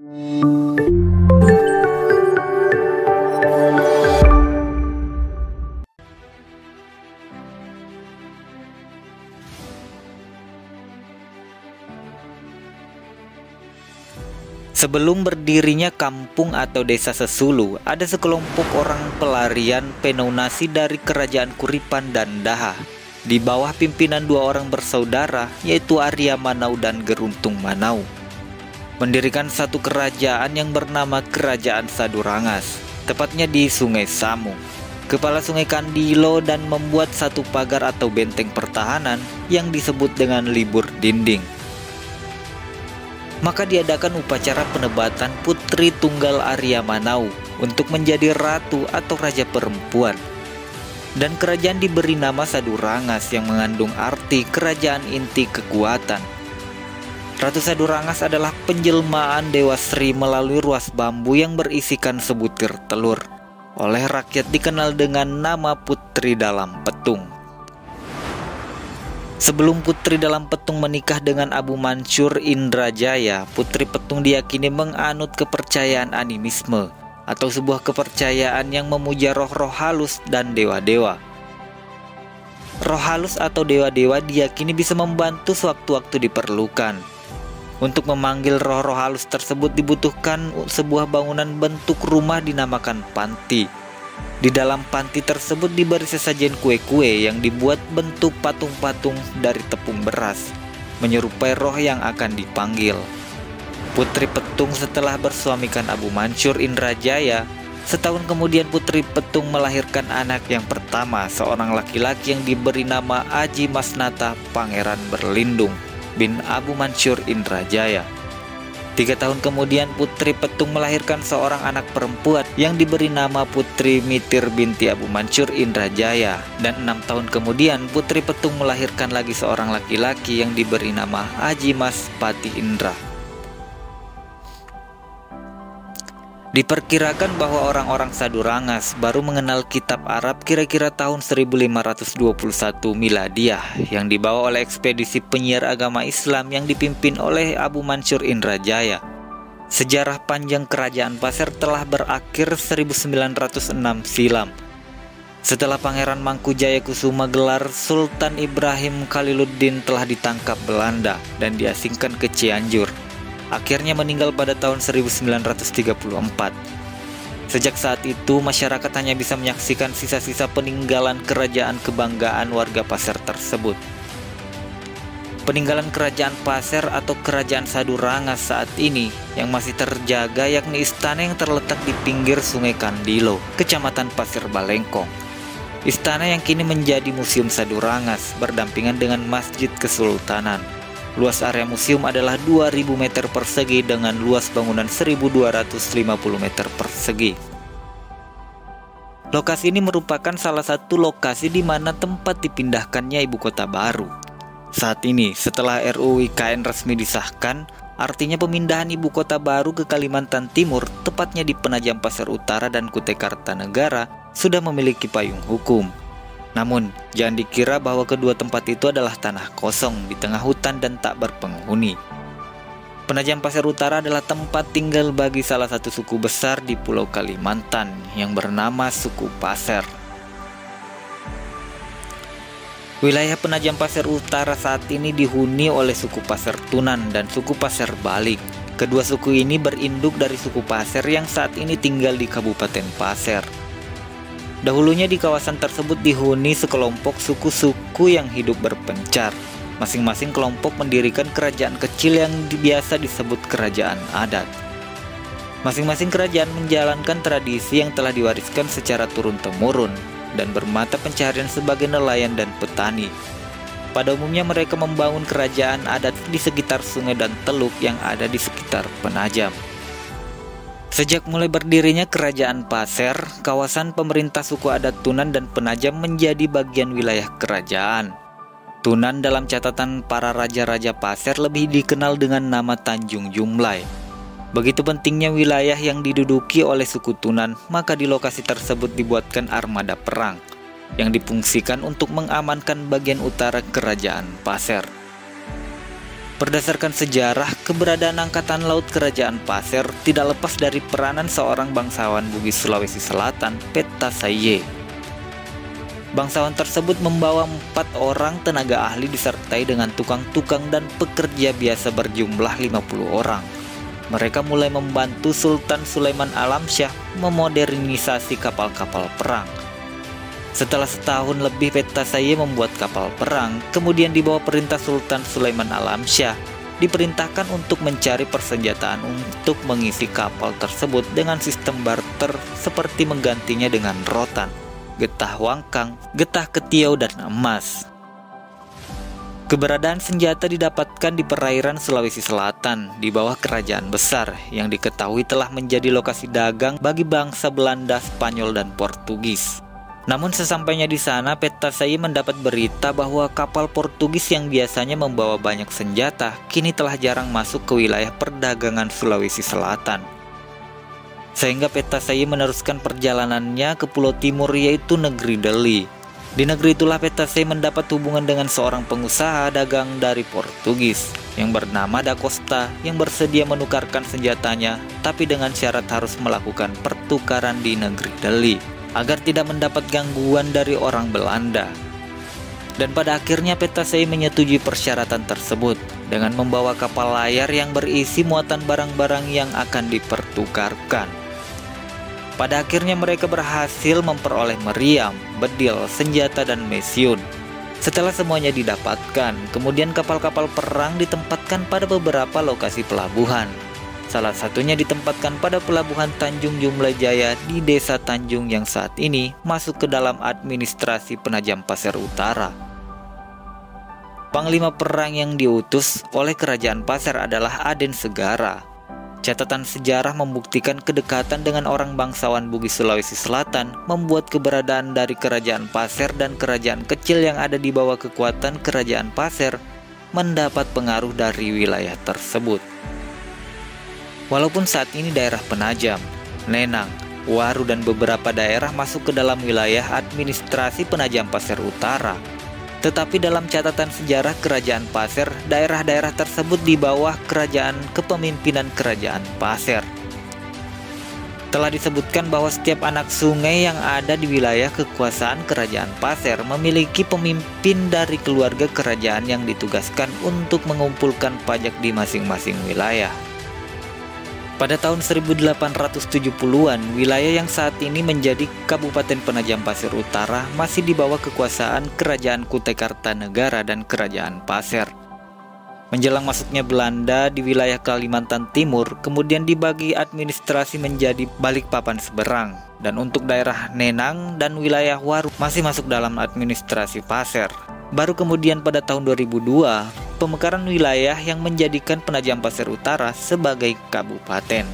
Sebelum berdirinya kampung atau desa Sesulu, ada sekelompok orang pelarian penonasi dari kerajaan Kuripan dan Daha di bawah pimpinan dua orang bersaudara, yaitu Arya Manau dan Geruntung Manau, mendirikan satu kerajaan yang bernama Kerajaan Sadurangas, tepatnya di Sungai Samung, kepala Sungai Kandilo, dan membuat satu pagar atau benteng pertahanan yang disebut dengan Libur Dinding. Maka diadakan upacara penebatan putri tunggal Arya Manau untuk menjadi ratu atau raja perempuan. Dan kerajaan diberi nama Sadurangas yang mengandung arti kerajaan inti kekuatan. Ratu Sadurangas adalah penjelmaan Dewa Sri melalui ruas bambu yang berisikan sebutir telur. Oleh rakyat dikenal dengan nama Putri Dalam Petung. Sebelum Putri Dalam Petung menikah dengan Abu Mansur Indrajaya, Putri Petung diyakini menganut kepercayaan animisme atau sebuah kepercayaan yang memuja roh-roh halus dan dewa-dewa. Roh halus atau dewa-dewa diyakini bisa membantu sewaktu-waktu diperlukan. Untuk memanggil roh-roh halus tersebut dibutuhkan sebuah bangunan bentuk rumah dinamakan panti. Di dalam panti tersebut diberi sesajen kue-kue yang dibuat bentuk patung-patung dari tepung beras, menyerupai roh yang akan dipanggil. Putri Petung setelah bersuamikan Abu Mansur Indrajaya, setahun kemudian Putri Petung melahirkan anak yang pertama, seorang laki-laki yang diberi nama Aji Masnata Pangeran Berlindung bin Abu Mansur Indrajaya. 3 tahun kemudian Putri Petung melahirkan seorang anak perempuan yang diberi nama Putri Mitir binti Abu Mansur Indrajaya. Dan 6 tahun kemudian Putri Petung melahirkan lagi seorang laki-laki yang diberi nama Aji Mas Pati Indra. Diperkirakan bahwa orang-orang Sadurangas baru mengenal kitab Arab kira-kira tahun 1521 Miladiah yang dibawa oleh ekspedisi penyiar agama Islam yang dipimpin oleh Abu Mansur Indrajaya. Sejarah panjang kerajaan Pasir telah berakhir 1906 silam. Setelah Pangeran Mangkujaya Kusuma gelar, Sultan Ibrahim Khaliluddin telah ditangkap Belanda dan diasingkan ke Cianjur. Akhirnya meninggal pada tahun 1934. Sejak saat itu, masyarakat hanya bisa menyaksikan sisa-sisa peninggalan kerajaan kebanggaan warga Pasir tersebut. Peninggalan kerajaan Pasir atau kerajaan Sadurangas saat ini yang masih terjaga yakni istana yang terletak di pinggir Sungai Kandilo, Kecamatan Pasir Balengkong. Istana yang kini menjadi Museum Sadurangas berdampingan dengan Masjid Kesultanan. Luas area museum adalah 2000 meter persegi dengan luas bangunan 1250 meter persegi. Lokasi ini merupakan salah satu lokasi di mana tempat dipindahkannya ibu kota baru. Saat ini, setelah RUU IKN resmi disahkan, artinya pemindahan ibu kota baru ke Kalimantan Timur, tepatnya di Penajam Pasir Utara dan Kutai Kartanegara, sudah memiliki payung hukum. Namun, jangan dikira bahwa kedua tempat itu adalah tanah kosong di tengah hutan dan tak berpenghuni. Penajam Pasir Utara adalah tempat tinggal bagi salah satu suku besar di Pulau Kalimantan yang bernama suku Pasir. Wilayah Penajam Pasir Utara saat ini dihuni oleh suku Pasir Tunan dan suku Pasir Balik. Kedua suku ini berinduk dari suku Pasir yang saat ini tinggal di Kabupaten Pasir. Dahulunya di kawasan tersebut dihuni sekelompok suku-suku yang hidup berpencar. Masing-masing kelompok mendirikan kerajaan kecil yang biasa disebut kerajaan adat. Masing-masing kerajaan menjalankan tradisi yang telah diwariskan secara turun-temurun dan bermata pencaharian sebagai nelayan dan petani. Pada umumnya mereka membangun kerajaan adat di sekitar sungai dan teluk yang ada di sekitar Penajam. Sejak mulai berdirinya Kerajaan Pasir, kawasan pemerintah suku adat Tunan dan Penajam menjadi bagian wilayah kerajaan. Tunan dalam catatan para raja-raja Pasir lebih dikenal dengan nama Tanjung Jumlai. Begitu pentingnya wilayah yang diduduki oleh suku Tunan, maka di lokasi tersebut dibuatkan armada perang yang difungsikan untuk mengamankan bagian utara Kerajaan Pasir. Berdasarkan sejarah, keberadaan Angkatan Laut Kerajaan Pasir tidak lepas dari peranan seorang bangsawan Bugis Sulawesi Selatan, Petasaye. Bangsawan tersebut membawa 4 orang tenaga ahli disertai dengan tukang-tukang dan pekerja biasa berjumlah 50 orang. Mereka mulai membantu Sultan Sulaiman Alamsyah memodernisasi kapal-kapal perang. Setelah setahun lebih Petasaye membuat kapal perang, kemudian di bawah perintah Sultan Sulaiman Alamsyah, diperintahkan untuk mencari persenjataan untuk mengisi kapal tersebut dengan sistem barter seperti menggantinya dengan rotan, getah wangkang, getah ketiau, dan emas. Keberadaan senjata didapatkan di perairan Sulawesi Selatan di bawah kerajaan besar yang diketahui telah menjadi lokasi dagang bagi bangsa Belanda, Spanyol, dan Portugis. Namun sesampainya di sana, Petasaye mendapat berita bahwa kapal Portugis yang biasanya membawa banyak senjata kini telah jarang masuk ke wilayah perdagangan Sulawesi Selatan. Sehingga Petasaye meneruskan perjalanannya ke pulau timur, yaitu negeri Deli. Di negeri itulah Petasaye mendapat hubungan dengan seorang pengusaha dagang dari Portugis yang bernama Da Costa yang bersedia menukarkan senjatanya, tapi dengan syarat harus melakukan pertukaran di negeri Deli agar tidak mendapat gangguan dari orang Belanda. Dan pada akhirnya Petasaye menyetujui persyaratan tersebut dengan membawa kapal layar yang berisi muatan barang-barang yang akan dipertukarkan. Pada akhirnya mereka berhasil memperoleh meriam, bedil, senjata, dan mesyun. Setelah semuanya didapatkan, kemudian kapal-kapal perang ditempatkan pada beberapa lokasi pelabuhan. Salah satunya ditempatkan pada pelabuhan Tanjung Jumlajaya di Desa Tanjung yang saat ini masuk ke dalam administrasi Penajam Pasir Utara. Panglima perang yang diutus oleh Kerajaan Pasir adalah Aden Segara. Catatan sejarah membuktikan kedekatan dengan orang bangsawan Bugis Sulawesi Selatan membuat keberadaan dari Kerajaan Pasir dan kerajaan kecil yang ada di bawah kekuatan Kerajaan Pasir mendapat pengaruh dari wilayah tersebut. Walaupun saat ini daerah Penajam, Nenang, Waru, dan beberapa daerah masuk ke dalam wilayah administrasi Penajam Pasir Utara, tetapi dalam catatan sejarah Kerajaan Pasir, daerah-daerah tersebut di bawah kerajaan kepemimpinan Kerajaan Pasir. Telah disebutkan bahwa setiap anak sungai yang ada di wilayah kekuasaan Kerajaan Pasir memiliki pemimpin dari keluarga kerajaan yang ditugaskan untuk mengumpulkan pajak di masing-masing wilayah. Pada tahun 1870-an, wilayah yang saat ini menjadi Kabupaten Penajam Pasir Utara masih di bawah kekuasaan Kerajaan Kutai Kartanegara dan Kerajaan Pasir. Menjelang masuknya Belanda di wilayah Kalimantan Timur, kemudian dibagi administrasi menjadi Balikpapan Seberang, dan untuk daerah Nenang dan wilayah Waru masih masuk dalam administrasi Pasir. Baru kemudian pada tahun 2002, pemekaran wilayah yang menjadikan Penajam Pasir Utara sebagai kabupaten.